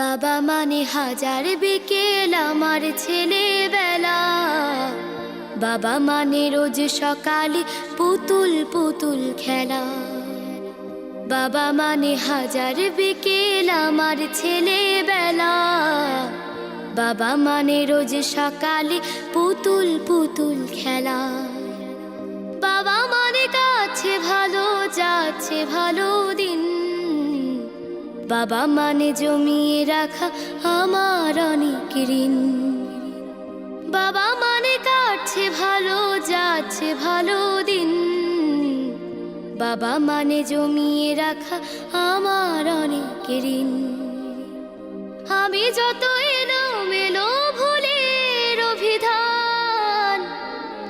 বাবা মানে হাজার বিকেল আমার ছেলেবেলা। বাবা মানে রোজ সকালে পুতুল পুতুল খেলা। বাবা মানে হাজার বিকেল আমার ছেলেবেলা। বাবা মানে রোজ সকালে পুতুল পুতুল খেলা। বাবা মানে কাছে ভালো যাচ্ছে ভালো দিন। বাবা মানে জমিয়ে রাখা আমার অনেক ঋণ। বাবা মানে কাটছে ভালো যাচ্ছে ভালো দিন। বাবা মানে জমিয়ে রাখা আমার অনেক ঋণ। আমি যত এলোমেলো ভুলের অভিধান,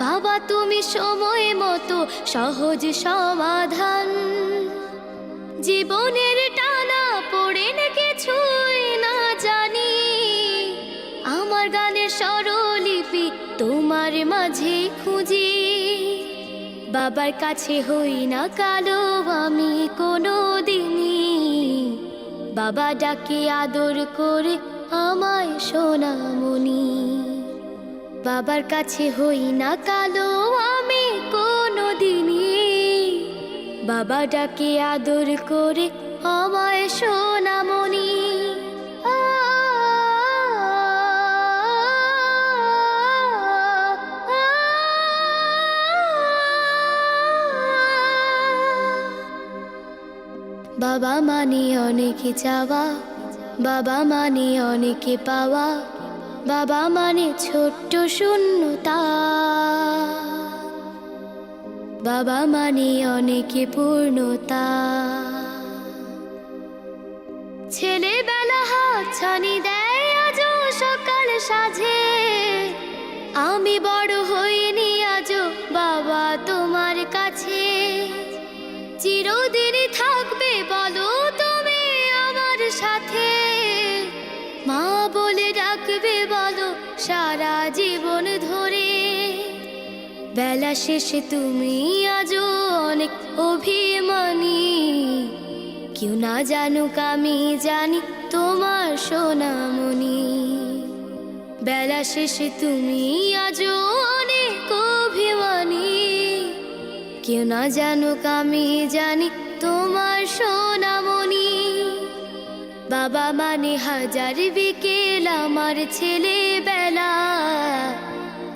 বাবা তুমি সময় মতো সহজ সমাধান। জীবনের টানা পড়ে কিছুই না জানি, আমার গানের স্বরলিপি তোমার মাঝে খুঁজি। বাবার কাছে হই না কালো আমি কোনো দিনই, বাবা ডাকে আদর করে আমায় সোনামণি। বাবার কাছে হই না কালো আমি কোনো দিনই, বাবা ডাকে আদর করে আমায় সোনামণি। বাবা মানে অনেক চাওয়া, বাবা মানে অনেক পাওয়া। বাবা মানে ছোট্ট শূন্যতা, বাবা মানে অনেক পূর্ণতা। ছেলেবেলা হাতছানি দেয় আজও সকাল সাজে। আমি বড় হইনি আজও বাবা তোমার কাছে। চিরদিনই থাকবে বলো তুমি আমার সাথে, মা বলে ডাকবে বলো সারা জীবন ধরে। বেলা শেষে তুমি আজও অনেক অভিমানী, কেউ না জানুক আমি জানি তোমার সোনামণি। বেলা শেষে তুমি আজও অনেক অভিমানী, কেউ না জানুক আমি জানি তোমার সোনামণি। বাবা মানে হাজার বিকেল আমার ছেলেবেলা।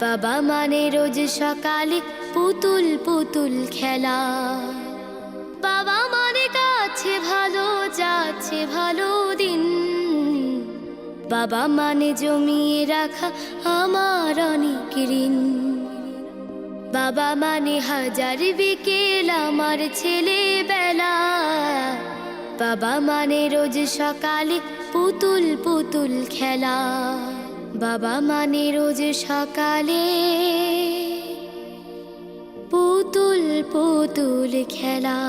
বাবা মানে রোজ সকালে পুতুল পুতুল খেলা। বাবা মানে কাছে ভালো যাচ্ছে ভালো দিন। বাবা মানে জমিয়ে রাখা আমার অনেক ঋণ। বাবা মানে হাজার বিকেল আমার ছেলেবেলা। বাবা মানে রোজ সকালে পুতুল পুতুল খেলা। বাবা মানে রোজ সকালে পুতুল পুতুল খেলা।